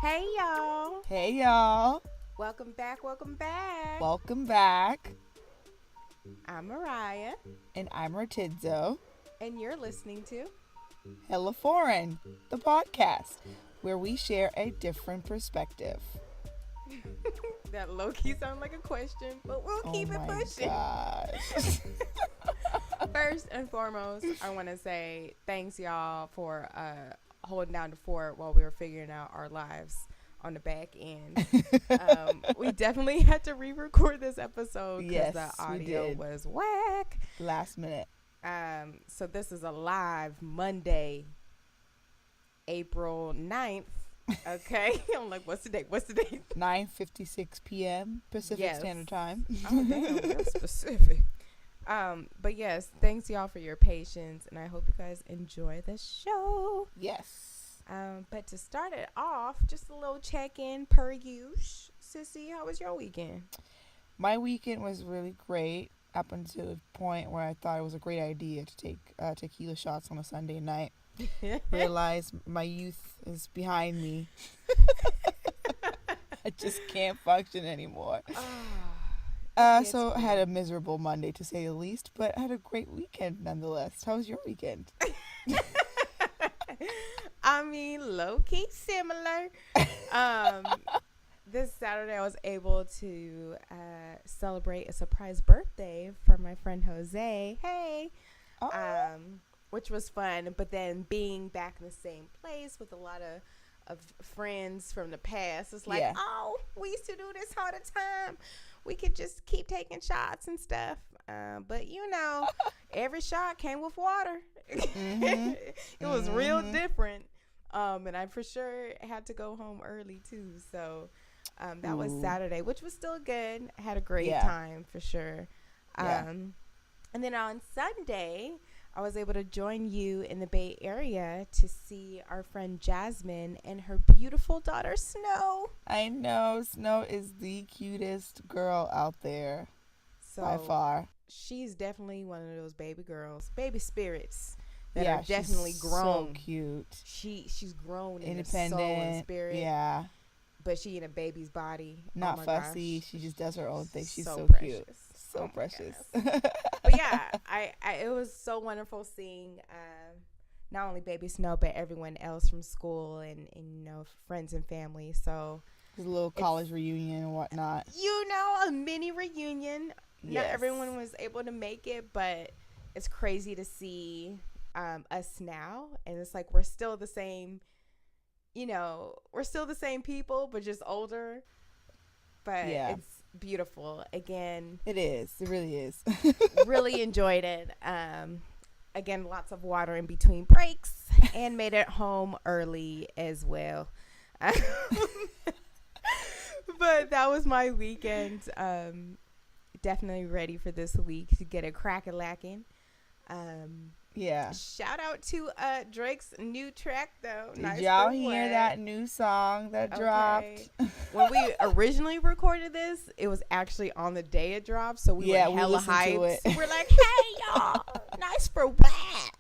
Hey y'all. Hey y'all. Welcome back. Welcome back. I'm Mariah. And I'm Ratidzo. And you're listening to Hella Foreign, the podcast, where we share a different perspective. That low-key sounds like a question, but we'll keep it pushing. Gosh. First and foremost, I want to say thanks y'all for holding down the fort while we were figuring out our lives on the back end. We definitely had to re-record this episode because the audio was whack. Last minute. So this is a live Monday, April 9th. Okay. I'm like, what's the date? 9:56 p.m. Pacific Standard Time. Oh, damn. That's specific. But yes, thanks y'all for your patience, and I hope you guys enjoy the show. Yes. But to start it off, just a little check-in per usual. Sissy, how was your weekend? My weekend was really great up until the point where I thought it was a great idea to take tequila shots on a Sunday night. Realize my youth is behind me. I just can't function anymore. So I had a miserable Monday, to say the least, but I had a great weekend nonetheless. How was your weekend? I mean, low-key similar. This Saturday I was able to celebrate a surprise birthday for my friend Jose. Hey. Oh. Which was fun, but then being back in the same place with a lot of friends from the past, it's like, oh, we used to do this all the time. We could just keep taking shots and stuff. But, you know, every shot came with water. Mm-hmm. It was real different. And I for sure had to go home early, too. So that was Saturday, which was still good. I had a great time for sure. And then on Sunday, I was able to join you in the Bay Area to see our friend Jasmine and her beautiful daughter, Snow. I know. Snow is the cutest girl out there by far. She's definitely one of those baby girls, baby spirits that are definitely grown. So cute. She's grown independent, in her soul and spirit. Yeah. But she in a baby's body. Not fussy. Gosh. She just does her own thing. She's so precious. Cute. So precious. But yeah, I it was so wonderful seeing not only baby Snow but everyone else from school and you know, friends and family. So a little college reunion and whatnot. You know, a mini reunion. Yes. Not everyone was able to make it, but it's crazy to see us now, and it's like we're still the same. You know, we're still the same people, but just older. But it's beautiful. Again, it is. It really is. Really enjoyed it. Again, lots of water in between breaks, and made it home early as well. But that was my weekend. Definitely ready for this week to get it crack-a-lacking. Yeah. Shout out to Drake's new track though. Did y'all hear that new song that dropped? When we originally recorded this, it was actually on the day it dropped, so we were hella hyped. We're like, hey y'all, nice for what?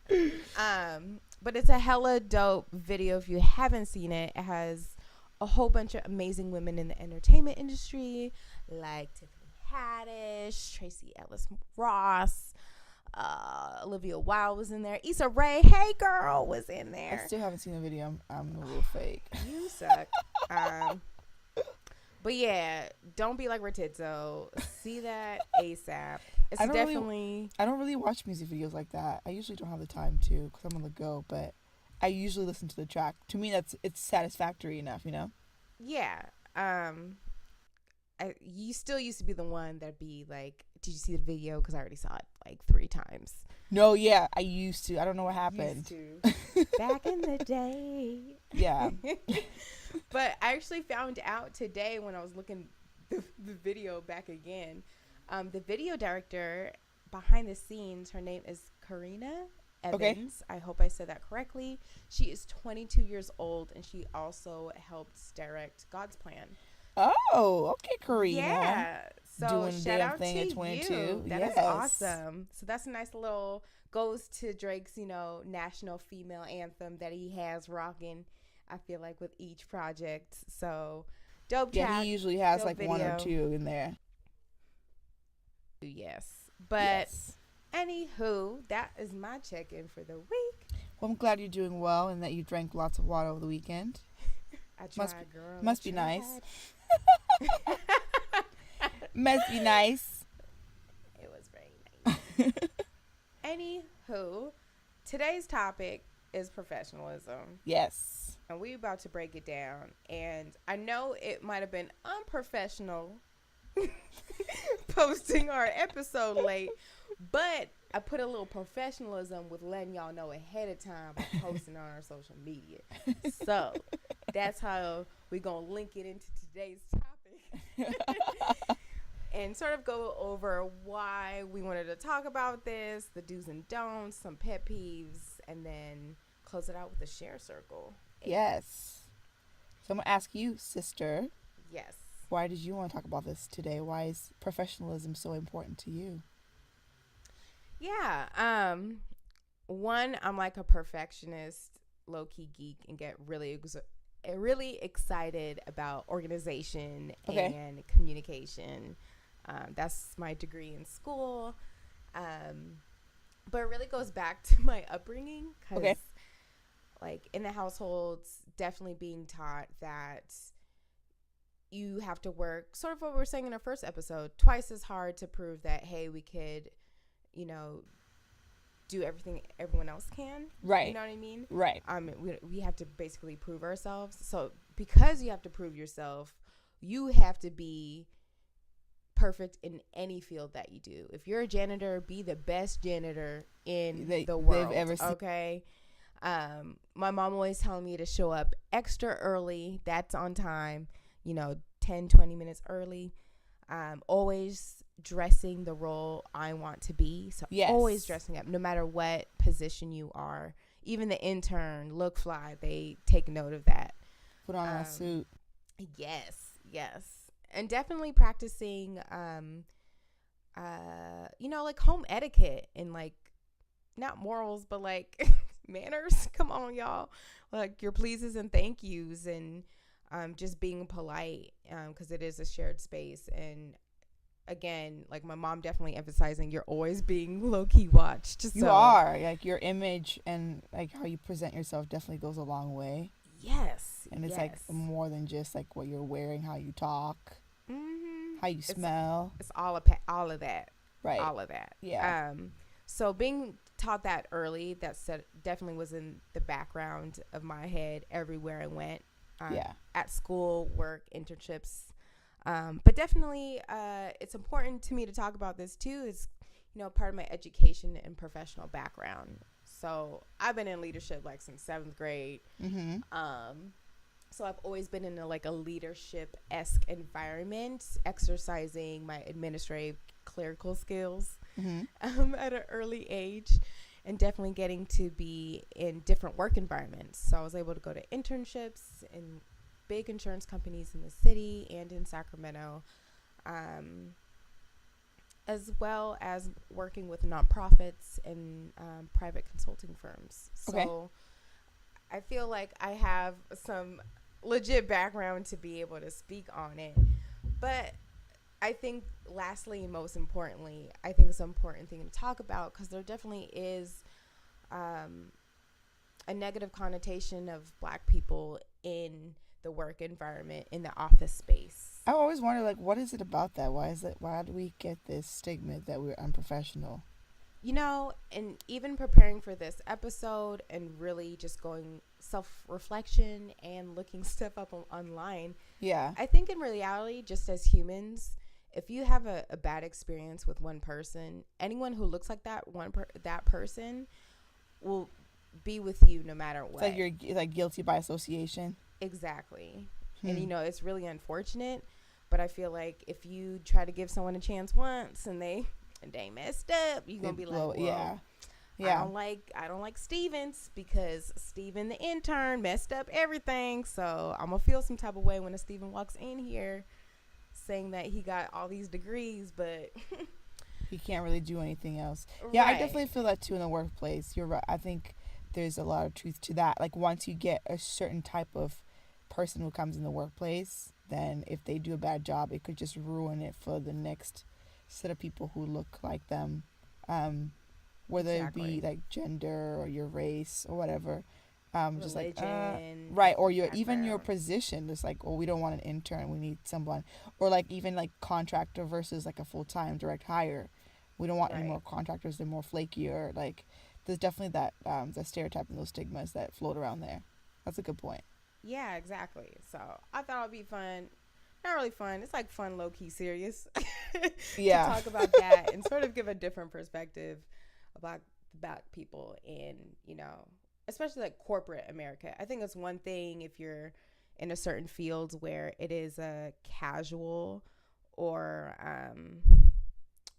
But it's a hella dope video. If you haven't seen it, it has a whole bunch of amazing women in the entertainment industry, like Tiffany Haddish, Tracy Ellis Ross. Olivia Wilde was in there. Issa Rae, hey girl, was in there. I still haven't seen the video. I'm a little fake. You suck. But yeah, don't be like Ratidzo. See that ASAP. I don't really watch music videos like that. I usually don't have the time to because I'm on the go. But I usually listen to the track. To me, it's satisfactory enough, you know. Yeah. You still used to be the one that'd be like, did you see the video? Because I already saw it like 3 times. No, yeah, I used to. I don't know what happened. Back in the day. Yeah. But I actually found out today when I was looking the video back again. The video director behind the scenes, her name is Karina Evans. Okay. I hope I said that correctly. She is 22 years old, and she also helped direct God's Plan. Oh, okay, Karina. Yeah. So Doing shout damn out thing to at 22. you. That is Yes. awesome. So that's a nice little goes to Drake's, national female anthem that he has rocking, I feel like, with each project. So dope track. Yeah, he usually has dope like video. one or two in there. Yes. But anywho, that is my check-in for the week. Well, I'm glad you're doing well and that you drank lots of water over the weekend. I tried, girl. Must be nice. Must be nice. It was very nice. Anywho, today's topic is professionalism. Yes. And we're about to break it down. And I know it might have been unprofessional posting our episode late, but I put a little professionalism with letting y'all know ahead of time by posting on our social media. So that's how we're going to link it into today's topic. And sort of go over why we wanted to talk about this, the do's and don'ts, some pet peeves, and then close it out with a share circle. Yes. So I'm going to ask you, sister. Yes. Why did you want to talk about this today? Why is professionalism so important to you? Yeah. One, I'm like a perfectionist, low-key geek, and get really excited about organization and communication. That's my degree in school. But it really goes back to my upbringing because like in the households, definitely being taught that you have to work, sort of what we were saying in our first episode, twice as hard to prove that, hey, we could, do everything everyone else can. Right. You know what I mean? Right. We have to basically prove ourselves. So because you have to prove yourself, you have to be perfect in any field that you do. If you're a janitor, be the best janitor in the world. They've ever seen. Okay. My mom always telling me to show up extra early. That's on time. 10, 20 minutes early. Always dressing the role I want to be. So always dressing up, no matter what position you are. Even the intern, look fly. They take note of that. Put on a suit. Yes. And definitely practicing, like home etiquette and like not morals, but like manners. Come on, y'all. Like your pleases and thank yous and just being polite because it is a shared space. And again, like my mom definitely emphasizing you're always being low-key watched. You are. Like your image and like how you present yourself definitely goes a long way. Yes. And it's like more than just like what you're wearing, how you talk, how you smell. It's all of that. Right. All of that. Yeah. So being taught that early, definitely was in the background of my head everywhere I went. At school, work, internships. But definitely, it's important to me to talk about this too. It's, part of my education and professional background. So I've been in leadership like since 7th grade. Mm-hmm. So I've always been in a leadership-esque environment, exercising my administrative clerical skills at an early age, and definitely getting to be in different work environments. So I was able to go to internships in big insurance companies in the city and in Sacramento, as well as working with nonprofits and private consulting firms. So I feel like I have some legit background to be able to speak on it. But I think lastly and most importantly, I think it's an important thing to talk about because there definitely is a negative connotation of Black people in the work environment, in the office space. I always wonder, like, what is it about that? Why do we get this stigma that we're unprofessional? And even preparing for this episode and really just going self-reflection and looking stuff up online. Yeah. I think in reality, just as humans, if you have a bad experience with one person, anyone who looks like that that person will be with you no matter what. It's like you're like guilty by association. Exactly. And it's really unfortunate, but I feel like if you try to give someone a chance once and they messed up, you're gonna be like, whoa. Yeah. Yeah. I don't like Stevens because Steven the intern messed up everything. So I'm gonna feel some type of way when a Steven walks in here saying that he got all these degrees, but he can't really do anything else. Yeah, right. I definitely feel that too in the workplace. You're right. I think there's a lot of truth to that. Like once you get a certain type of person who comes in the workplace, then if they do a bad job, it could just ruin it for the next set of people who look like them. Whether it be like gender or your race or whatever. Religion, just like right, or your even your position. It's like, we don't want an intern, we need someone, or like even like contractor versus like a full-time direct hire. We don't want any more contractors. They're more flakier. Like there's definitely that stereotype and those stigmas that float around there. That's a good point. Yeah, exactly. So I thought it'd be fun. Not really fun. It's like fun, low-key serious. Yeah. To talk about that and sort of give a different perspective about people in, especially like corporate America. I think it's one thing if you're in a certain field where it is a casual or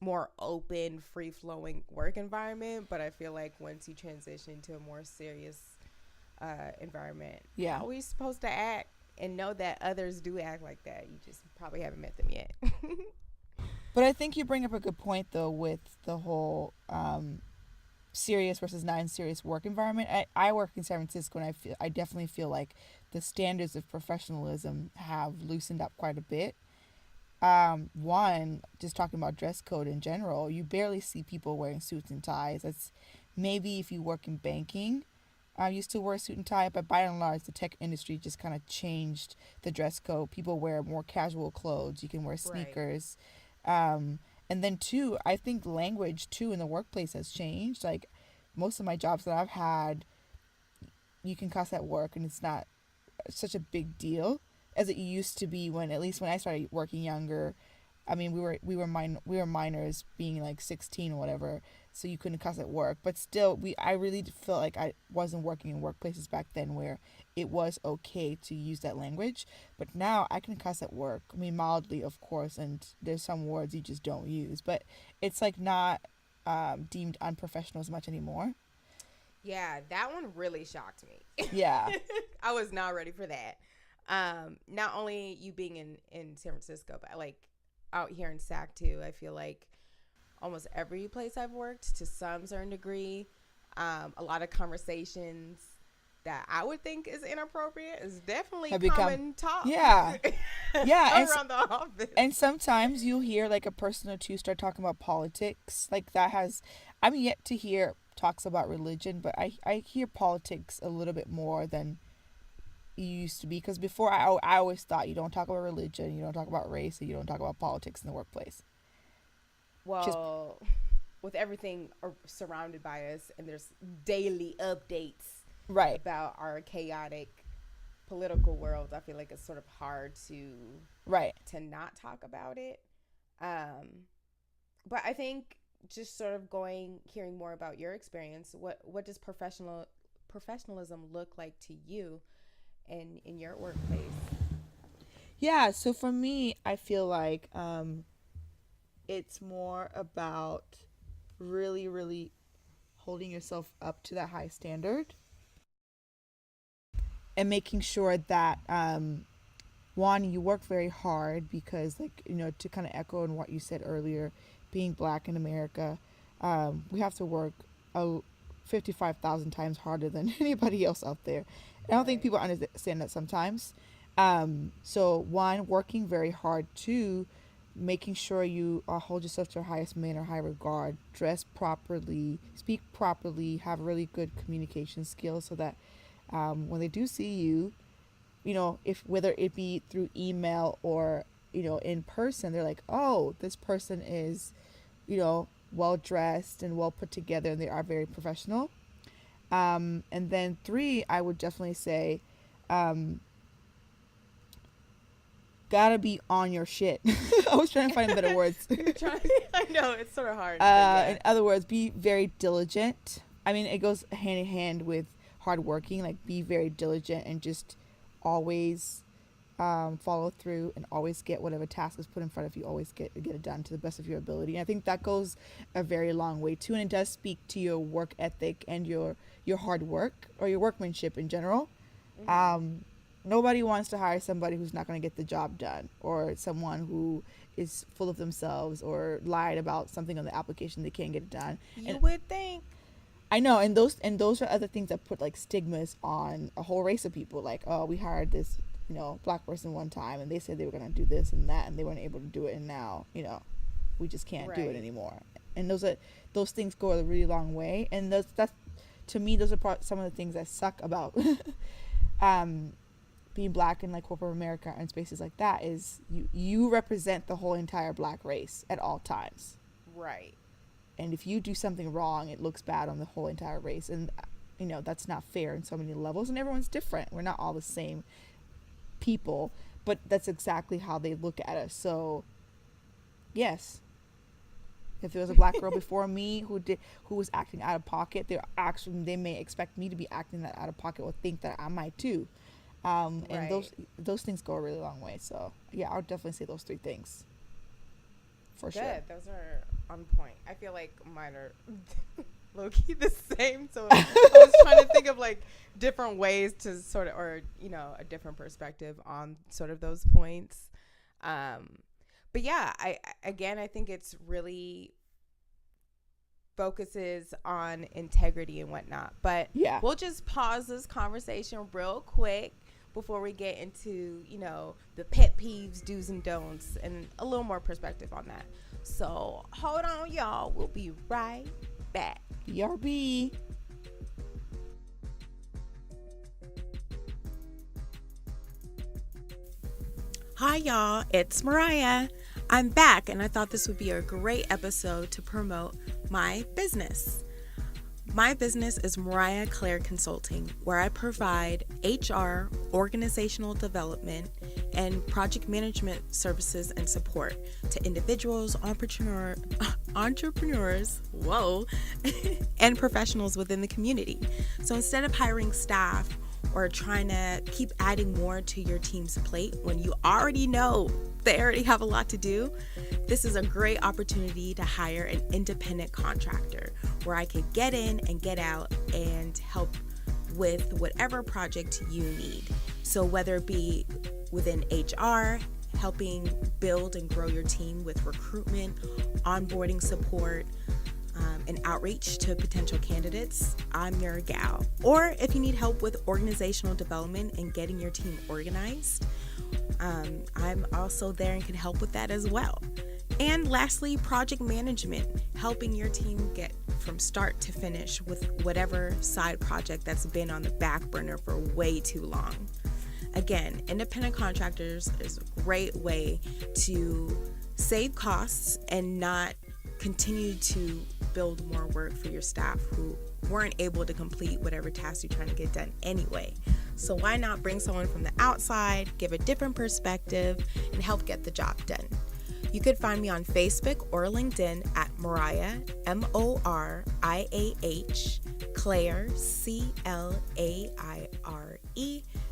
more open, free-flowing work environment. But I feel like once you transition to a more serious environment, yeah, how are we supposed to act and know that others do act like that? You just probably haven't met them yet. But I think you bring up a good point though with the whole serious versus non-serious work environment. I work in San Francisco, and I definitely feel like the standards of professionalism have loosened up quite a bit. One, just talking about dress code in general, you barely see people wearing suits and ties. That's maybe if you work in banking. I used to wear a suit and tie, but by and large, the tech industry just kind of changed the dress code. People wear more casual clothes. You can wear sneakers. Right. And then two, I think language too in the workplace has changed. Like most of my jobs that I've had, you can cuss at work and it's not such a big deal as it used to be at least when I started working younger. I mean, we were minors, being like 16 or whatever, so you couldn't cuss at work. But still, I really felt like I wasn't working in workplaces back then where it was okay to use that language. But now I can cuss at work. I mean, mildly, of course, and there's some words you just don't use. But it's like not deemed unprofessional as much anymore. Yeah, that one really shocked me. Yeah. I was not ready for that. Not only you being in San Francisco, but like out here in SAC too. I feel like almost every place I've worked, to some certain degree, a lot of conversations that I would think is inappropriate is definitely common talk. Yeah. Yeah. around the office. And sometimes you'll hear like a person or two start talking about politics. Like I'm yet to hear talks about religion, but I hear politics a little bit more than you used to be, because before I always thought you don't talk about religion, you don't talk about race, and you don't talk about politics in the workplace. Well, with everything surrounded by us, and there's daily updates about our chaotic political world, I feel like it's sort of hard to not talk about it. But I think just sort of hearing more about your experience, what does professionalism look like to you in your workplace? Yeah, so for me, I feel like it's more about really, really holding yourself up to that high standard and making sure that one, you work very hard, because like, to kind of echo on what you said earlier, being Black in America, we have to work 55,000 times harder than anybody else out there. I don't think people understand that sometimes. So one, working very hard. Two, making sure you hold yourself to your highest manner, high regard, dress properly, speak properly, have really good communication skills, so that when they do see you, if whether it be through email or in person, they're like, oh, this person is well dressed and well put together, and they are very professional. And then three, I would definitely say, gotta be on your shit. I was trying to find better words. I know, it's sort of hard. In other words, be very diligent. I mean, it goes hand in hand with hardworking. Like, be very diligent and just always follow through, and always get whatever task is put in front of you, always get it done to the best of your ability. And I think that goes a very long way too, and it does speak to your work ethic and your hard work or your workmanship in general. Nobody wants to hire somebody who's not going to get the job done, or someone who is full of themselves or lied about something on the application they can't get it done. You would think. I know, and those are other things that put like stigmas on a whole race of people. Like, oh, we hired this, black person one time, and they said they were gonna do this and that, and they weren't able to do it, and now, we just can't do it anymore. And those things go a really long way, and that's to me, those are some of the things that suck about being black in like corporate America and spaces like that. Is you represent the whole entire black race at all times, right? And if you do something wrong, it looks bad on the whole entire race. And, that's not fair in so many levels. And everyone's different. We're not all the same people. But that's exactly how they look at us. So, yes. If there was a black girl before me who was acting out of pocket, they may expect me to be acting that out of pocket, or think that I might too. And those things go a really long way. So, yeah, I would definitely say those 3 things. For sure. Good. Those are on point. I feel like mine are low-key the same. So I was trying to think of like different ways to sort of, or, a different perspective on sort of those points. But yeah, I think it's really focuses on integrity and whatnot. But yeah, we'll just pause this conversation real quick before we get into, the pet peeves, do's and don'ts, and a little more perspective on that. So hold on, y'all. We'll be right back. BRB. Hi, y'all. It's Mariah. I'm back, and I thought this would be a great episode to promote my business. My business is Mariah Claire Consulting, where I provide HR, organizational development, and project management services and support to individuals, entrepreneurs, and professionals within the community. So instead of hiring staff or trying to keep adding more to your team's plate when you already know they already have a lot to do, this is a great opportunity to hire an independent contractor where I could get in and get out and help with whatever project you need. So whether it be within HR, helping build and grow your team with recruitment, onboarding support, and outreach to potential candidates, I'm your gal. Or if you need help with organizational development and getting your team organized, I'm also there and can help with that as well. And lastly, project management, helping your team get from start to finish with whatever side project that's been on the back burner for way too long. Again, independent contractors is a great way to save costs and not continue to build more work for your staff who weren't able to complete whatever task you're trying to get done anyway. So why not bring someone from the outside, give a different perspective, and help get the job done? You could find me on Facebook or LinkedIn at Mariah, Moriah, Claire, Claire,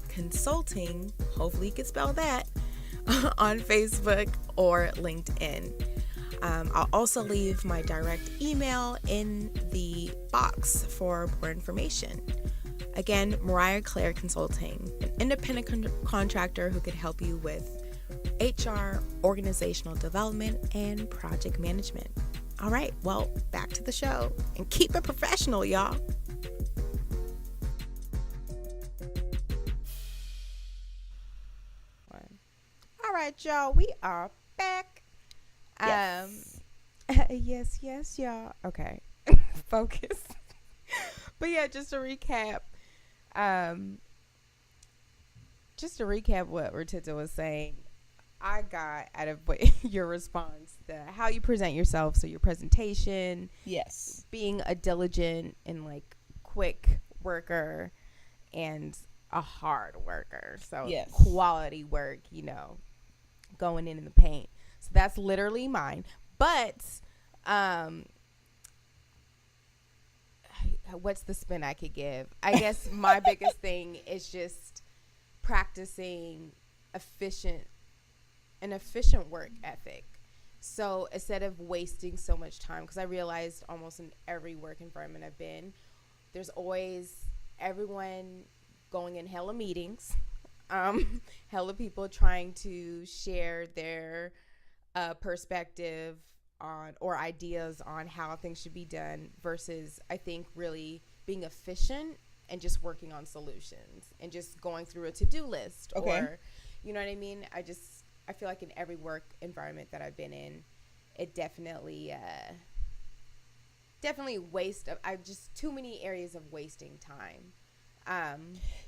Consulting, hopefully you can spell that, on Facebook or LinkedIn. I'll also leave my direct email in the box for more information. Again, Mariah Claire Consulting, an independent contractor who could help you with HR, organizational development, and project management. All right, well, back to the show. And keep it professional, y'all. All right, y'all, we are back. Yes, y'all. Okay. Focus. But yeah, just to recap what Rotita was saying, I got out of your response, how you present yourself, so your presentation, yes, being a diligent and like quick worker and a hard worker, so yes, quality work, going in the paint. So that's literally mine. But what's the spin I could give? I guess my biggest thing is just practicing efficient an efficient work ethic. So instead of wasting so much time, because I realized almost in every work environment I've been, there's always everyone going in hella meetings, hella people trying to share their perspective on or ideas on how things should be done versus I think really being efficient and just working on solutions and just going through a to-do list. Okay. Or you know what I mean? I feel like in every work environment that I've been in, it definitely waste of I just too many areas of wasting time.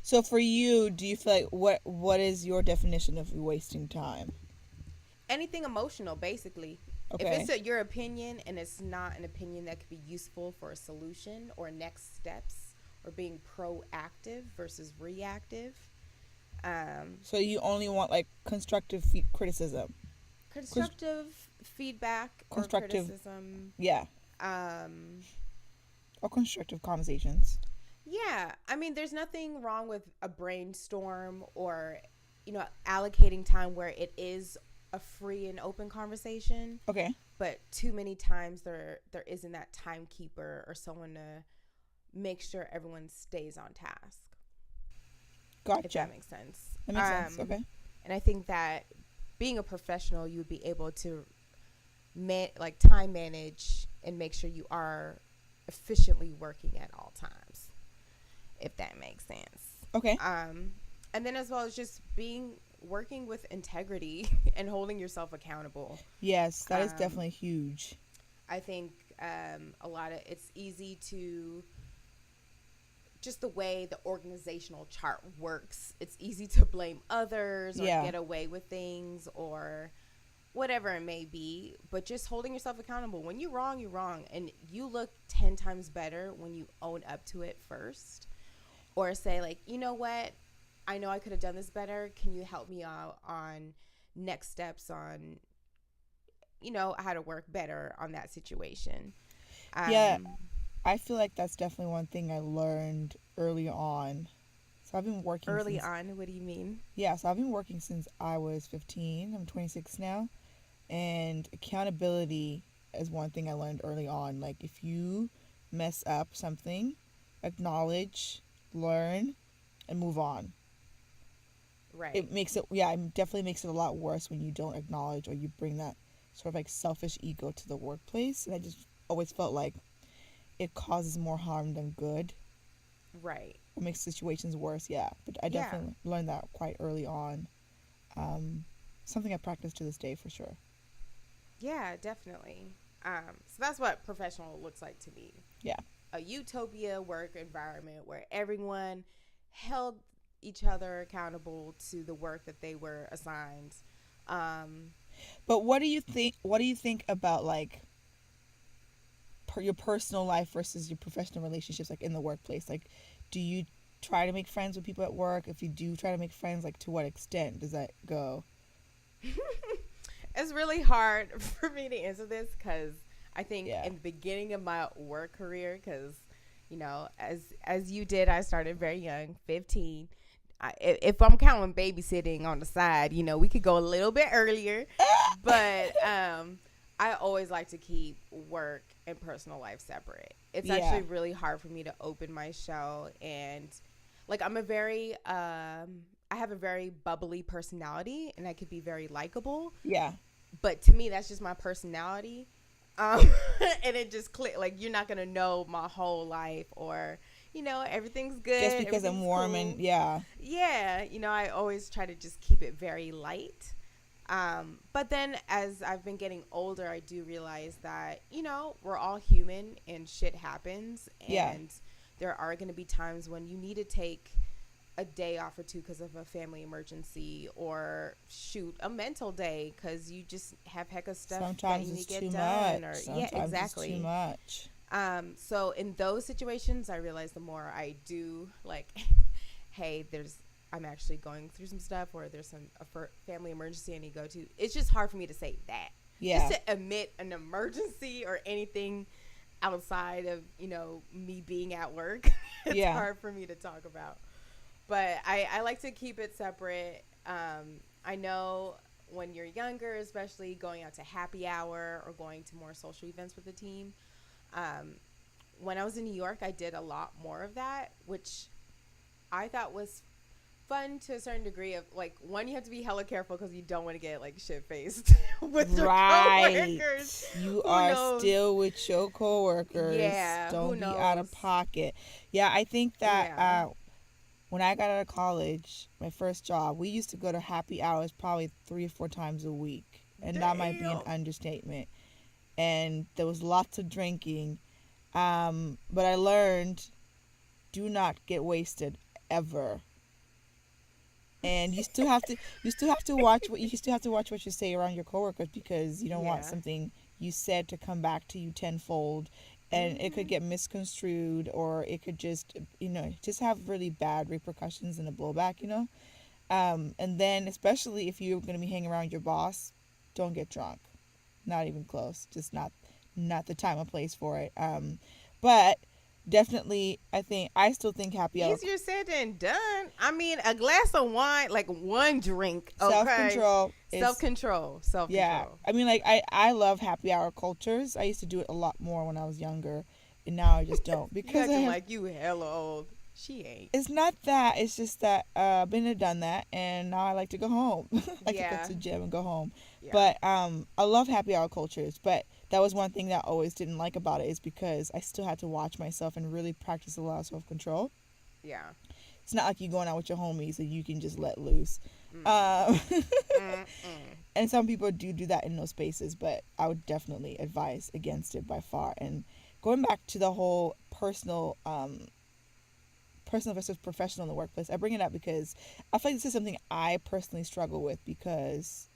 So for you, do you feel like what is your definition of wasting time? Anything emotional, basically. If Okay. it's your opinion and it's not an opinion that could be useful for a solution or next steps or being proactive versus reactive. So you only want like constructive criticism. Constructive feedback or Constructive, criticism. yeah, Um, or constructive conversations. yeah, I mean, there's nothing wrong with a brainstorm or, allocating time where it is a free and open conversation. Okay. But too many times there isn't that timekeeper or someone to make sure everyone stays on task. Gotcha. If that makes sense. That makes sense. Okay. And I think that being a professional, you would be able to time manage and make sure you are efficiently working at all times, if that makes sense. Okay. And then as well as just working with integrity and holding yourself accountable. Yes, that is definitely huge. I think it's easy to just the way the organizational chart works. It's easy to blame others or get away with things or whatever it may be, but just holding yourself accountable. When you're wrong, you're wrong, and you look 10 times better when you own up to it first, or say like, you know what, I know I could have done this better. Can you help me out on next steps on, how to work better on that situation? Yeah, I feel like that's definitely one thing I learned early on. So I've been working early on. What do you mean? Yeah, so I've been working since I was 15. I'm 26 now. And accountability is one thing I learned early on. Like if you mess up something, acknowledge, learn, and move on. Right. It definitely makes it a lot worse when you don't acknowledge or you bring that sort of like selfish ego to the workplace. And I just always felt like it causes more harm than good. Right. It makes situations worse, yeah. But I definitely learned that quite early on. Something I practice to this day for sure. Yeah, definitely. So that's what professional looks like to me. Yeah. A utopia work environment where everyone held each other accountable to the work that they were assigned. But what do you think about like your personal life versus your professional relationships, like in the workplace? Like, do you try to make friends with people at work? If you do try to make friends, like to what extent does that go? It's really hard for me to answer this because I think in the beginning of my work career, because as you did, I started very young, 15. If I'm counting babysitting on the side, we could go a little bit earlier, but I always like to keep work and personal life separate. It's actually really hard for me to open my show, and like I'm I have a very bubbly personality, and I could be very likable. Yeah. But to me, that's just my personality. And it just clicked. Like, you're not going to know my whole life or, everything's good. Just because I'm warm cool. and, yeah. Yeah. I always try to just keep it very light. But then as I've been getting older, I do realize that, we're all human and shit happens. And there are going to be times when you need to take a day off or two because of a family emergency or shoot a mental day because you just have heck of stuff sometimes that you need to get too done. Much. Or sometimes exactly. It's too much. So in those situations, I realize the more I do like, hey, I'm actually going through some stuff or there's a family emergency I need to go to. It's just hard for me to say that. Yeah. Just to admit an emergency or anything outside of, me being at work. It's hard for me to talk about. But I like to keep it separate. I know when you're younger, especially going out to happy hour or going to more social events with the team. Um, when I was in New York, I did a lot more of that, which I thought was fun to a certain degree. Of like, one, you have to be hella careful because you don't want to get like shit faced with your Right. coworkers. You Who are knows? still with your coworkers. Yeah, who Don't be out of knows? pocket. Yeah, I think that Yeah. when I got out of college, my first job, we used to go to happy hours probably 3 or 4 times a week. And that might be an Damn. understatement. And there was lots of drinking. But I learned, do not get wasted ever. And you still have to watch what you say around your coworkers, because you don't want Yeah. something you said to come back to you tenfold, and it could Hmm. get misconstrued, or it could just, just have really bad repercussions and a blowback. And then, especially if you're going to be hanging around your boss, don't get drunk. Not even close. Just not the time or place for it. But definitely, I still think happy hour. Easier said than done. I mean, a glass of wine, like one drink, Self okay? control Self is, control. Self yeah. control. I mean, like, I love happy hour cultures. I used to do it a lot more when I was younger, and now I just don't, You because I acting have. like you hella old. She ain't. It's not that. It's just that I've been and done that, and now I like to go home. I like to go to Yeah. the gym and go home. Yeah. But I love happy hour cultures. But that was one thing that I always didn't like about it, is because I still had to watch myself and really practice a lot of self control. Yeah. It's not like you going out with your homies and you can just let loose. Mm-mm. Um, Mm-mm. and some people do that in those spaces, but I would definitely advise against it by far. And going back to the whole personal versus professional in the workplace, I bring it up because I feel like this is something I personally struggle with, because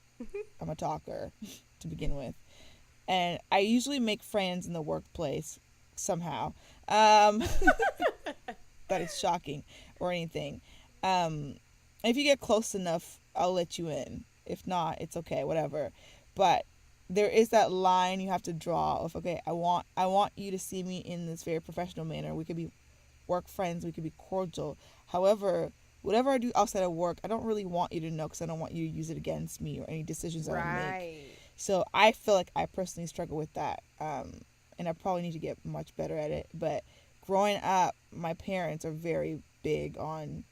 I'm a talker to begin with, and I usually make friends in the workplace somehow. Um, that is shocking or anything. If you get close enough, I'll let you in. If not, it's okay, whatever. But there is that line you have to draw of, okay, I want you to see me in this very professional manner. We could be work friends, we could be cordial. However, whatever I do outside of work, I don't really want you to know, because I don't want you to use it against me or any decisions that I make. Right. So I feel like I personally struggle with that, and I probably need to get much better at it. But growing up, my parents are very big on,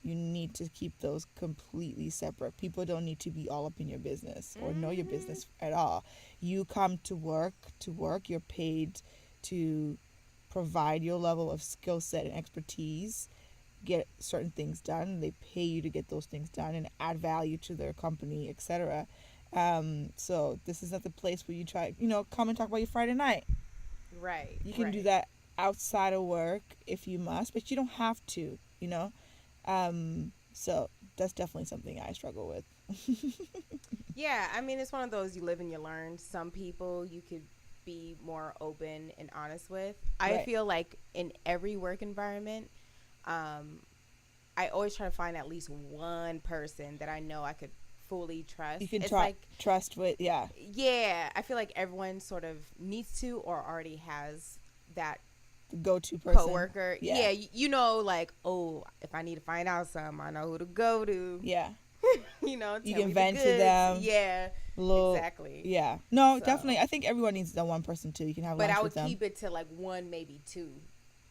you need to keep those completely separate. People don't need to be all up in your business or know your Mm-hmm. business at all. You come to work. You're paid to provide your level of skill set and expertise, get certain things done. They pay you to get those things done and add value to their company, etc. So this is not the place where you try, come and talk about your Friday night. Right. You can do Right. that outside of work if you must, but you don't have to. So that's definitely something I struggle with. Yeah. I mean, it's one of those, you live and you learn. Some people you could be more open and honest with. I Right. feel like in every work environment, um, I always try to find at least one person that I know I could fully You trust. can It's try like, trust with, yeah. yeah, I feel like everyone sort of needs to or already has that The go-to person. coworker. Yeah. Yeah, you know, like, oh, if I need to find out something, I know who to go to. Yeah. You Tell can me the vent to goods. them. Yeah, Little. exactly. Yeah. No, So, definitely. I think everyone needs that one person too. You can have but lunch I with would them, keep it to like one, maybe two,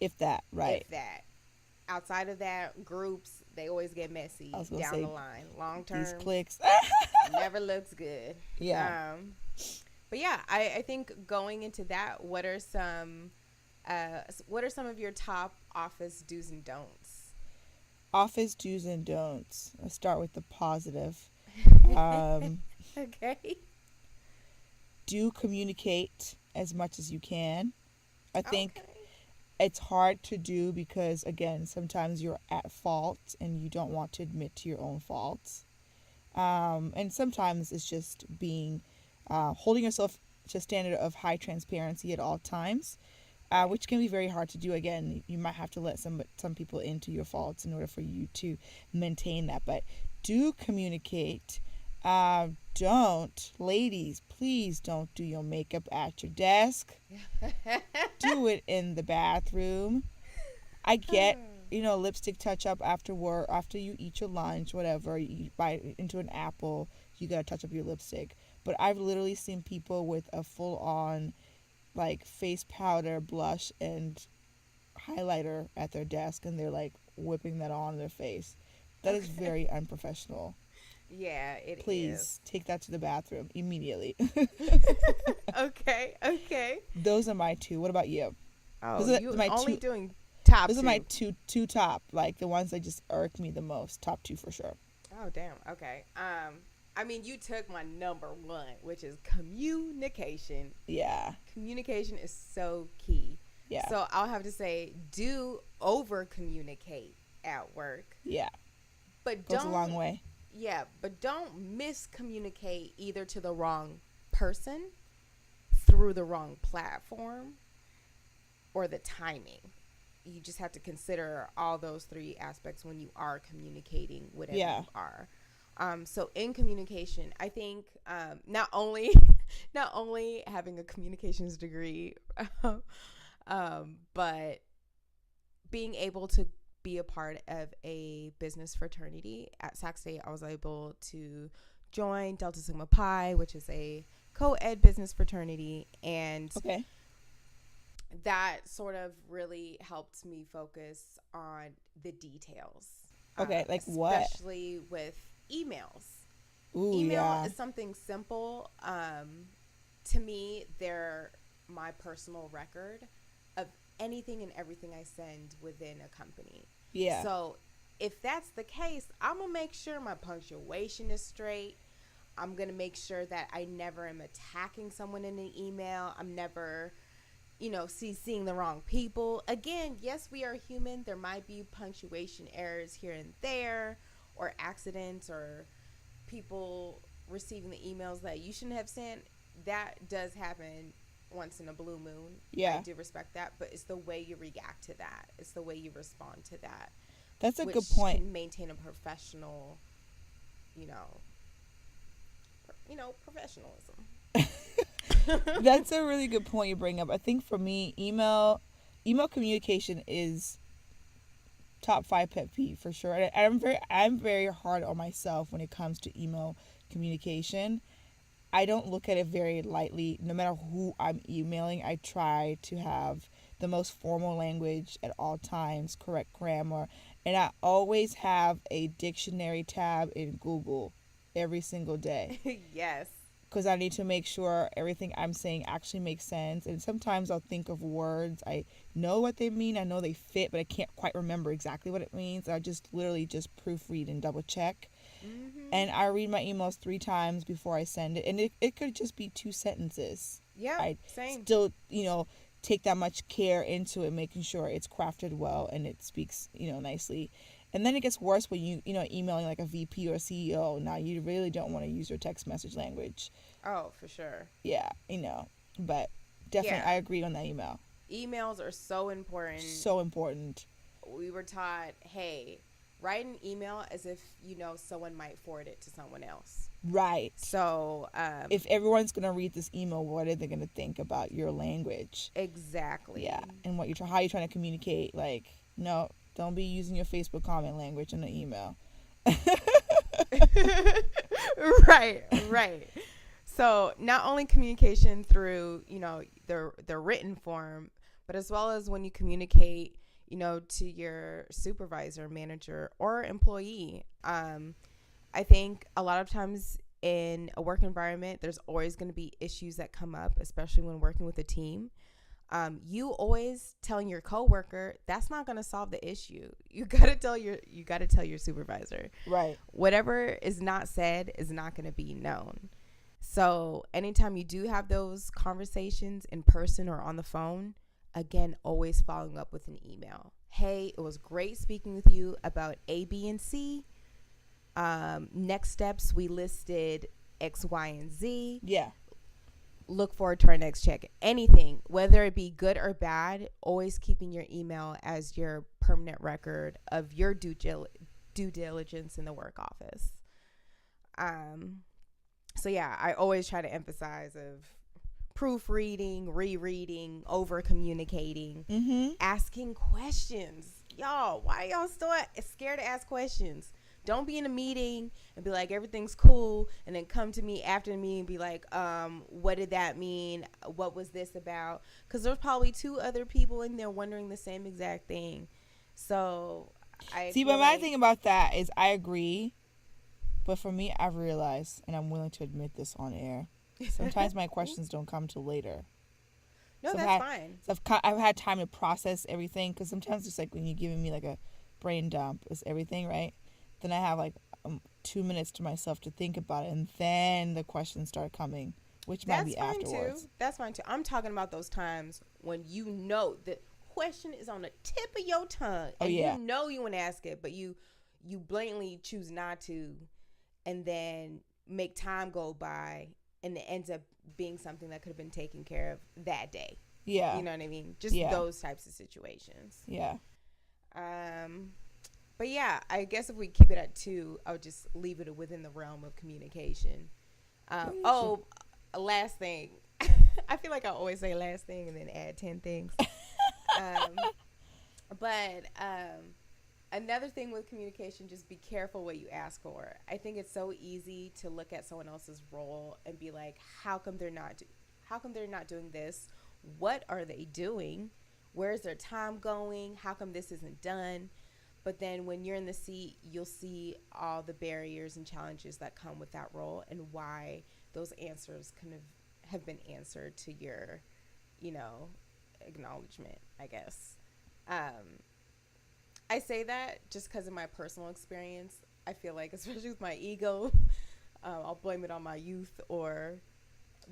if that. Right. if that. Outside of that, groups, they always get messy I was gonna down say the line. Long these term, clicks. never looks good. Yeah. But yeah, I think going into that, what are some of your top office do's and don'ts? Office do's and don'ts. Let's start with the positive. Um, Okay. do communicate as much as you can. I think Okay. it's hard to do because, again, sometimes you're at fault and you don't want to admit to your own faults. And sometimes it's just being holding yourself to a standard of high transparency at all times, Right. which can be very hard to do. Again, you might have to let some people into your faults in order for you to maintain that. But do communicate. Don't, ladies, please don't do your makeup at your desk. Do it in the bathroom. I get lipstick touch up after work, after you eat your lunch, whatever, you bite into an apple, you gotta touch up your lipstick. But I've literally seen people with a full on like face powder, blush, and highlighter at their desk, and they're like whipping that on their face. That is very unprofessional. Yeah, it is. Please take that to the bathroom immediately. Okay. Those are my two. What about you? Oh, you're only doing top Those two. are my two top, like the ones that just irk me the most. Top two for sure. Oh, damn. Okay. I mean, you took my number one, which is communication. Yeah. Communication is so key. Yeah. So I'll have to say, do over communicate at work. Yeah. But goes a long way. Yeah, but don't miscommunicate either to the wrong person, through the wrong platform, or the timing. You just have to consider all those three aspects when you are communicating whatever you are. So in communication, I think not only having a communications degree, but being able to be a part of a business fraternity. At Sac State, I was able to join Delta Sigma Pi, which is a co-ed business fraternity, and that sort of really helped me focus on the details. Okay, like what? Especially with emails. Ooh, Email is something simple. To me, they're my personal record of anything and everything I send within a company. Yeah. So if that's the case, I'm going to make sure my punctuation is straight. I'm going to make sure that I never am attacking someone in an email. I'm never, seeing the wrong people. Again, yes, we are human. There might be punctuation errors here and there, or accidents, or people receiving the emails that you shouldn't have sent. That does happen once in a blue moon. Yeah. I do respect that, but it's the way you react to that. It's the way you respond to that. That's a good point. Can maintain a professional, professionalism. That's a really good point you bring up. I think for me, email communication is top 5 pet peeve for sure. And I'm very hard on myself when it comes to email communication. I don't look at it very lightly. No matter who I'm emailing, I try to have the most formal language at all times, correct grammar, and I always have a dictionary tab in Google every single day. Yes. Because I need to make sure everything I'm saying actually makes sense. And sometimes I'll think of words. I know what they mean. I know they fit, but I can't quite remember exactly what it means. I just literally just proofread and double check. Mm-hmm. And I read my emails 3 times before I send it. And it could just be 2 sentences. Yeah, same. Still, take that much care into it, making sure it's crafted well and it speaks, nicely. And then it gets worse when you, emailing like a VP or a CEO. Now, you really don't want to use your text message language. Oh, for sure. Yeah, but definitely I agree on that email. Emails are so important. So important. We were taught, hey, write an email as if someone might forward it to someone else. Right. So if everyone's gonna read this email, what are they gonna think about your language? Exactly. Yeah, and how you're trying to communicate. Like, no, don't be using your Facebook comment language in the email. Right. So not only communication through the written form, but as well as when you communicate to your supervisor, manager, or employee. I think a lot of times in a work environment, there's always going to be issues that come up, especially when working with a team. You always telling your coworker, that's not going to solve the issue. You got to tell your supervisor. Right. Whatever is not said is not going to be known. So anytime you do have those conversations in person or on the phone, again, always following up with an email. Hey, it was great speaking with you about A, B, and C. Next steps, we listed X, Y, and Z. Yeah. Look forward to our next check. Anything, whether it be good or bad, always keeping your email as your permanent record of your due diligence in the work office. So yeah, I always try to emphasize of proofreading, rereading, over communicating, asking questions. y'all, why y'all still scared to ask questions? Don't be in a meeting and be like, everything's cool, and then come to me after the meeting and be like, what did that mean? What was this about? Because there's probably two other people in there wondering the same exact thing. So I See, but my thing about that is I agree, but for me, I've realized, and I'm willing to admit this on air, sometimes my questions don't come till later. No, so that's fine. So I've had time to process everything, because sometimes it's like when you're giving me like a brain dump, it's everything, right? Then I have like 2 minutes to myself to think about it, and then the questions start coming, which might be afterwards. Too. That's fine too. I'm talking about those times when you know the question is on the tip of your tongue, and you know you want to ask it, but you blatantly choose not to, and then make time go by, and it ends up being something that could have been taken care of that day. Yeah. You know what I mean? Just those types of situations. Yeah. But yeah, I guess if we keep it at 2, I would just leave it within the realm of communication. Last thing. I feel like I always say last thing and then add 10 things. But another thing with communication, just be careful what you ask for. I think it's so easy to look at someone else's role and be like, how come they're not doing this? What are they doing? Where's their time going? How come this isn't done? But then when you're in the seat, you'll see all the barriers and challenges that come with that role, and why those answers kind of have been answered to your, acknowledgement, I guess. I say that just because of my personal experience. I feel like, especially with my ego, I'll blame it on my youth or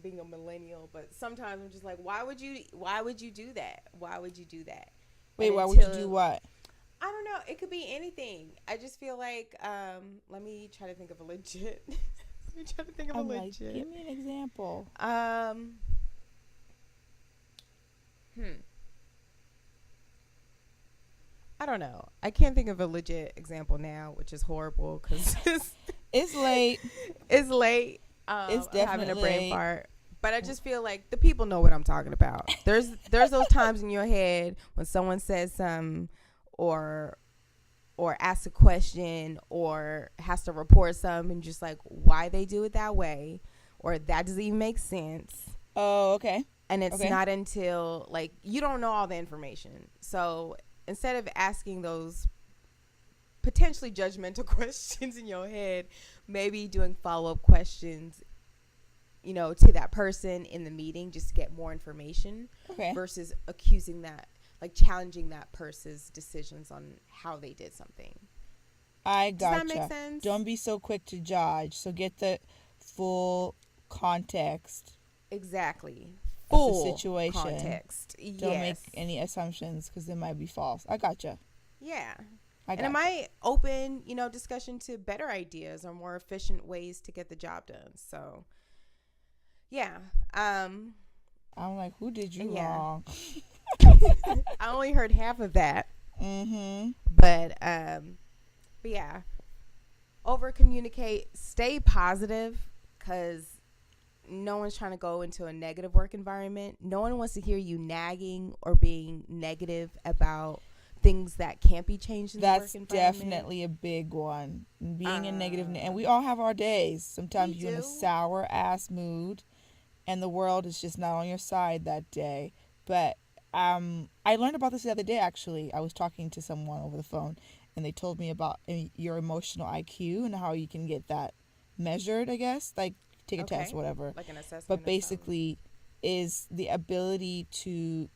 being a millennial. But sometimes I'm just like, why would you do that? Why would you do that? Wait, why would you do what? I don't know. It could be anything. I just feel like, let me try to think of a legit. Give me an example. I don't know. I can't think of a legit example now, which is horrible because it's late. It's late. It's definitely having a brain fart. But I just feel like the people know what I'm talking about. There's those times in your head when someone says something, or asks a question, or has to report something, and just like, why they do it that way, or that doesn't even make sense. Oh, okay. And it's not until like you don't know all the information. So instead of asking those potentially judgmental questions in your head, maybe doing follow-up questions, to that person in the meeting, just to get more information, versus accusing that, like challenging that person's decisions on how they did something. I gotcha. Does that make sense? Don't be so quick to judge. So get the full context. Exactly. Full the situation. Context. Don't make any assumptions, because they might be false. I gotcha. Yeah. And it might open, discussion to better ideas or more efficient ways to get the job done. So, yeah. I'm like, who did you wrong? I only heard half of that. Mm-hmm. But yeah. Over communicate. Stay positive, because no one's trying to go into a negative work environment. No one wants to hear you nagging or being negative about things that can't be changed in the work environment. That's definitely a big one. Being a negative, and we all have our days. Sometimes you're in a sour ass mood, and the world is just not on your side that day. But I learned about this the other day. Actually, I was talking to someone over the phone, and they told me about your emotional IQ and how you can get that measured. I guess, like, take a test or whatever, like an assessment. But basically is the ability to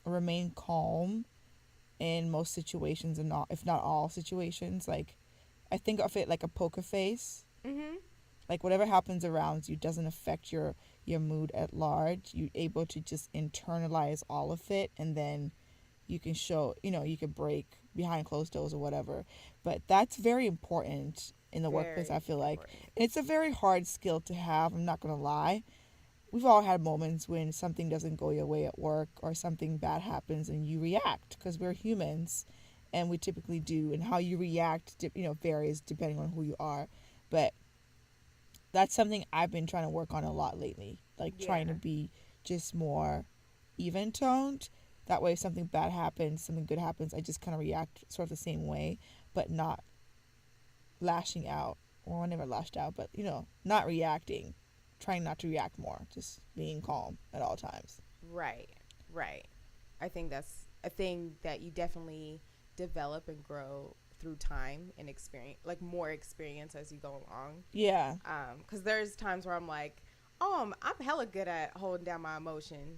remain calm in most situations, and not, if not all situations. Like, I think of it like a poker face. Mm-hmm. Like, whatever happens around you doesn't affect your mood at large. You're able to just internalize all of it, and then you can show, you can break behind closed doors or whatever. But that's very important in the workplace, I feel like. It's a very hard skill to have, I'm not going to lie. We've all had moments when something doesn't go your way at work, or something bad happens and you react, because we're humans and we typically do. And how you react, varies depending on who you are. But that's something I've been trying to work on a lot lately. Like, trying to be just more even-toned. That way, if something bad happens, something good happens, I just kind of react sort of the same way, but not lashing out. Well, I never lashed out, but, not reacting. Trying not to react more. Just being calm at all times. Right, right. I think that's a thing that you definitely develop and grow through time and experience, like more experience as you go along. Yeah. Because there's times where I'm like, oh, I'm hella good at holding down my emotion,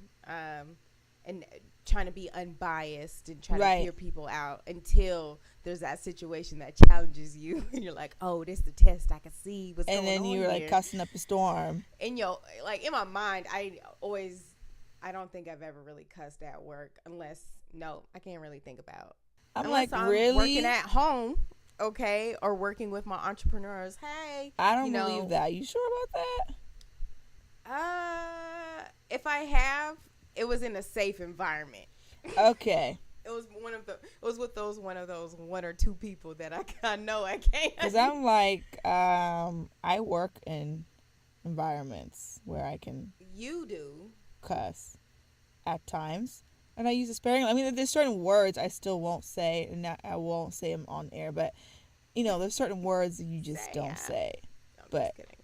and trying to be unbiased and try to hear people out until there's that situation that challenges you, and you're like, oh, this is the test. I can see what's going on. And then you're like cussing up a storm. And like in my mind, I don't think I've ever really cussed at work unless I can't really think about. Unless I'm really working at home, okay, or working with my entrepreneurs. Hey, I don't believe that. You sure about that? If I have, it was in a safe environment. Okay. It was with one of those one or two people that I know I can't. Because I'm like, I work in environments where I can. You do. Cuss at times, and I use it sparingly. I mean, there's certain words I still won't say, and I won't say them on air, but there's certain words that you just don't say. I'm but just kidding.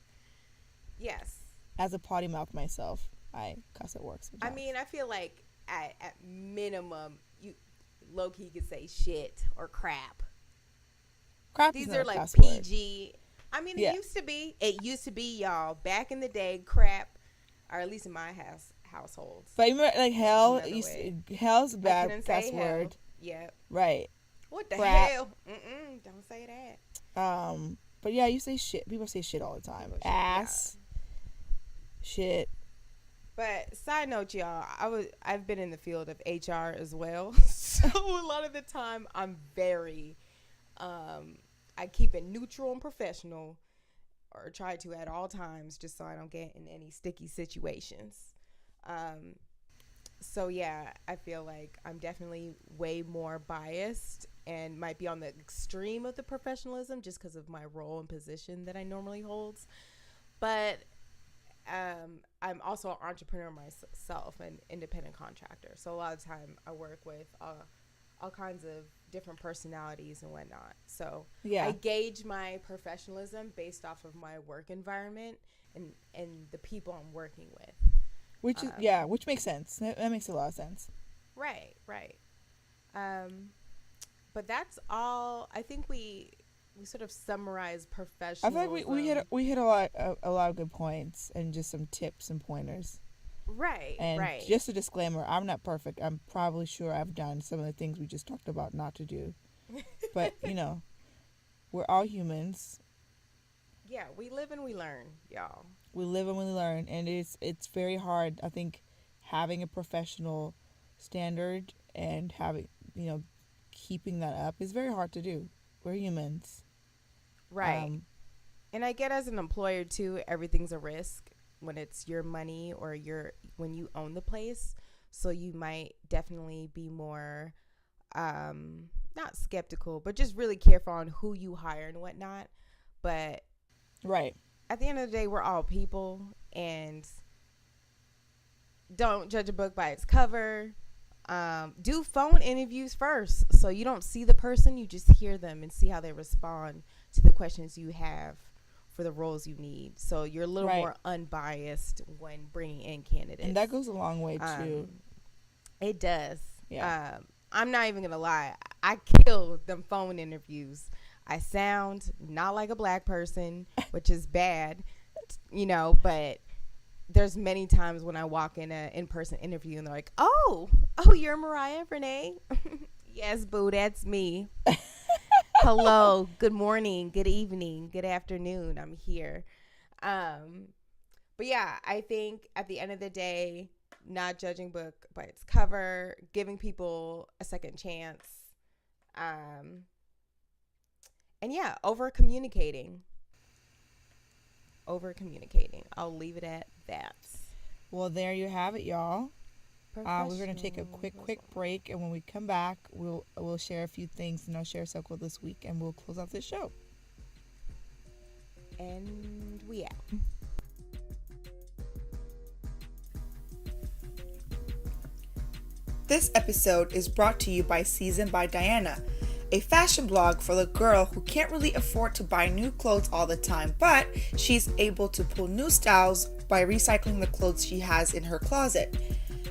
Yes, as a potty mouth myself, I cuss at work sometimes. I mean, I feel like at minimum you low key could say shit or crap. These are like PG. I mean, it used to be, y'all, back in the day, crap, or at least in my households. But you remember, like, hell's a bad cuss word. Yeah. Right. What the hell? Don't say that. But yeah, you say shit. People say shit all the time. Ass. Shit. But side note, y'all, I've been in the field of HR as well. So a lot of the time I'm very I keep it neutral and professional, or try to at all times, just so I don't get in any sticky situations. So yeah, I feel like I'm definitely way more biased and might be on the extreme of the professionalism just because of my role and position that I normally hold. But I'm also an entrepreneur myself, an independent contractor. So a lot of the time I work with all kinds of different personalities and whatnot. So I gauge my professionalism based off of my work environment and the people I'm working with. Which makes sense. That makes a lot of sense. Right. But that's all. I think we sort of summarize professionalism. I feel like we hit a lot of good points and just some tips and pointers. Right. And just a disclaimer, I'm not perfect. I'm probably sure I've done some of the things we just talked about not to do. But, we're all humans. Yeah, we live and we learn, y'all. We live and we learn, and it's very hard. I think having a professional standard and having, keeping that up is very hard to do. We're humans. Right. And I get as an employer too, everything's a risk when it's your money or when you own the place. So you might definitely be more not skeptical, but just really careful on who you hire and whatnot. But right. At the end of the day, we're all people, and don't judge a book by its cover. Do phone interviews first, so you don't see the person, you just hear them and see how they respond to the questions you have for the roles you need. So you're a little more unbiased when bringing in candidates. And that goes a long way too. It does. Yeah. I'm not even gonna lie. I kill them phone interviews. I sound not like a black person, which is bad, but there's many times when I walk in an in-person interview and they're like, oh, you're Mariah Renee? Yes, boo, that's me. Hello, good morning, good evening, good afternoon. I'm here. But yeah, I think at the end of the day, not judging book by its cover, giving people a second chance. And yeah, over communicating. I'll leave it at that. Well, there you have it, y'all. We're going to take a quick break, and when we come back, we'll share a few things in our share circle this week, and we'll close out this show. And we out. This episode is brought to you by Season by Diana, a fashion blog for the girl who can't really afford to buy new clothes all the time, but she's able to pull new styles by recycling the clothes she has in her closet.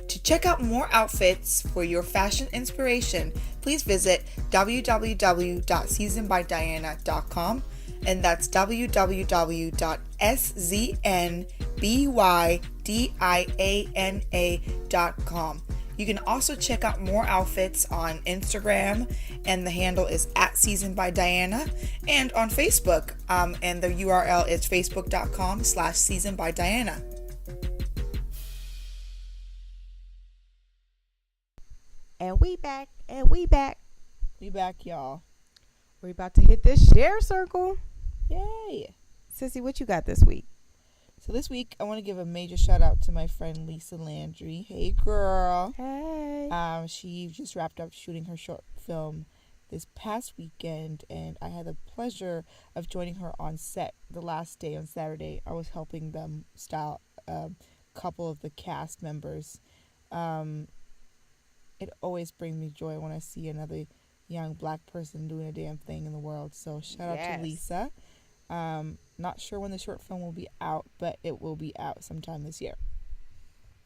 To check out more outfits for your fashion inspiration, please visit www.seasonbydiana.com, and that's www.seasonbydiana.com. You can also check out more outfits on Instagram, and the handle is @seasonbydiana, and on Facebook, and the URL is facebook.com/seasonbydiana. And we back, and we back. We back, y'all. We're about to hit this share circle. Yay! Sissy, what you got this week? So this week, I want to give a major shout out to my friend Lisa Landry. Hey, girl. Hey. She just wrapped up shooting her short film this past weekend, and I had the pleasure of joining her on set the last day on Saturday. I was helping them style a couple of the cast members. It always brings me joy when I see another young Black person doing a damn thing in the world. So shout out to Lisa. Not sure when the short film will be out, but it will be out sometime this year.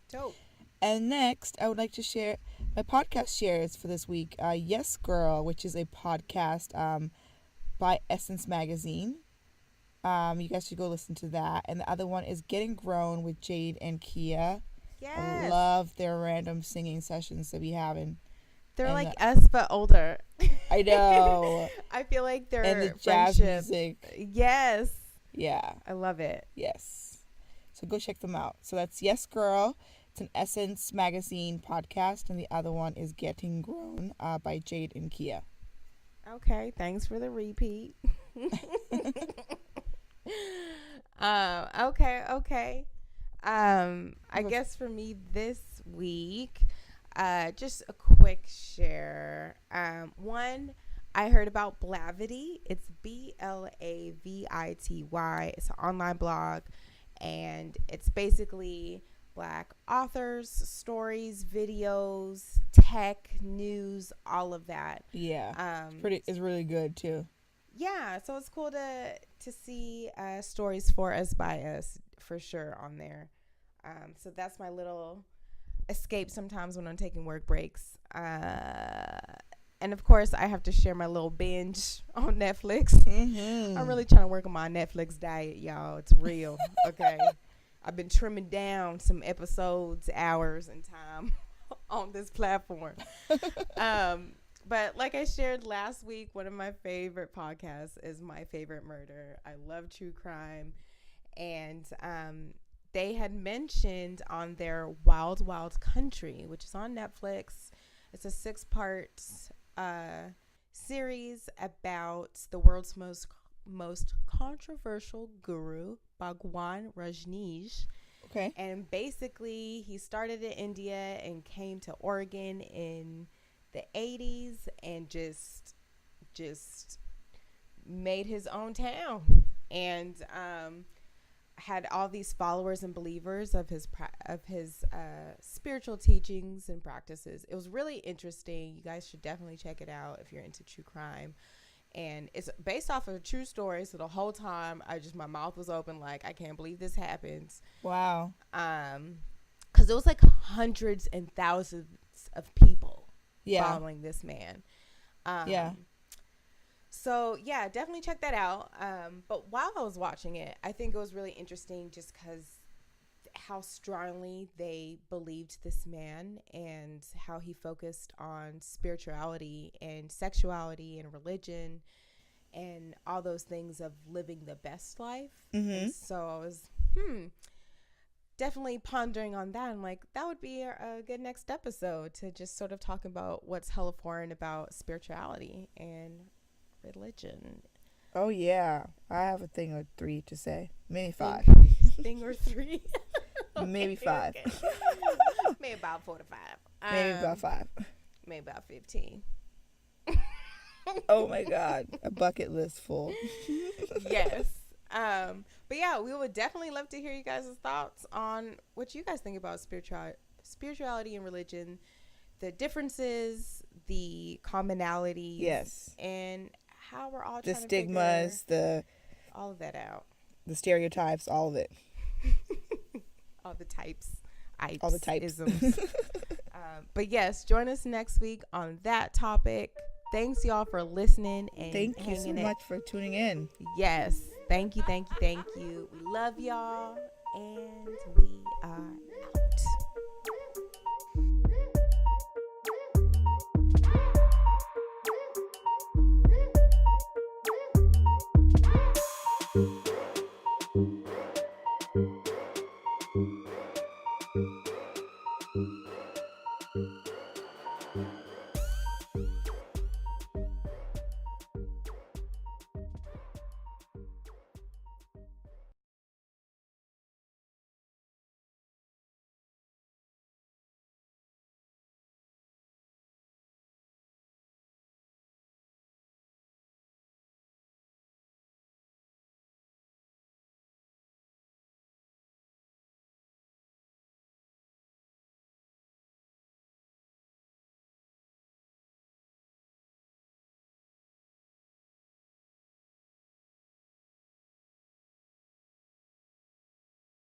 Dope. And next, I would like to share my podcast shares for this week. Yes Girl, which is a podcast by Essence Magazine. You guys should go listen to that. And the other one is Getting Grown with Jade and Keia. Yes. I love their random singing sessions that we have. They're like us, but older. I know. I feel like they're and the jazz music. Yes. Yeah. I love it. Yes. So go check them out. So that's Yes Girl. It's an Essence Magazine podcast. And the other one is Getting Grown by Jade and Keia. Okay. Thanks for the repeat. Okay. I guess for me this week, just a quick share. One, I heard about Blavity. It's BLAVITY. It's an online blog, and it's basically Black authors, stories, videos, tech, news, all of that. Yeah. It's really good too. Yeah, so it's cool to see stories for us by us for sure on there. So that's my little escape sometimes when I'm taking work breaks. And of course, I have to share my little binge on Netflix. Mm-hmm. I'm really trying to work on my Netflix diet, y'all. It's real, okay? I've been trimming down some episodes, hours, and time on this platform. But like I shared last week, one of my favorite podcasts is My Favorite Murder. I love true crime. And they had mentioned on their Wild Wild Country, which is on Netflix. It's a 6-part series about the world's most controversial guru, Bhagwan Rajneesh. Okay. And basically, he started in India and came to Oregon in the 80s and just made his own town, and had all these followers and believers of his spiritual teachings and practices. It was really interesting. You guys should definitely check it out if you're into true crime. And it's based off of a true story. So the whole time, my mouth was open, like, I can't believe this happens. Wow. Because it was like hundreds and thousands of people following this man. So, yeah, definitely check that out. But while I was watching it, I think it was really interesting just because how strongly they believed this man and how he focused on spirituality and sexuality and religion and all those things of living the best life. Mm-hmm. And so I was definitely pondering on that. I'm like, that would be a good next episode to just sort of talk about what's hella foreign about spirituality and religion. Oh yeah, I have a thing or 3 to say, maybe 5. Thing or 3. Okay, maybe 5. Okay. Maybe about 4 to 5. Maybe about 5. Maybe about 15. Oh my God, a bucket list full. Yes. But yeah, we would definitely love to hear you guys' thoughts on what you guys think about spirituality and religion, the differences, the commonalities, yes, and how we're all the trying stigmas, to figure all of that out. the stereotypes, all of it. All the types. All the types. Isms. But yes, join us next week on that topic. Thanks y'all for listening and thank you so much for tuning in. Yes. Thank you. We love y'all and we are out.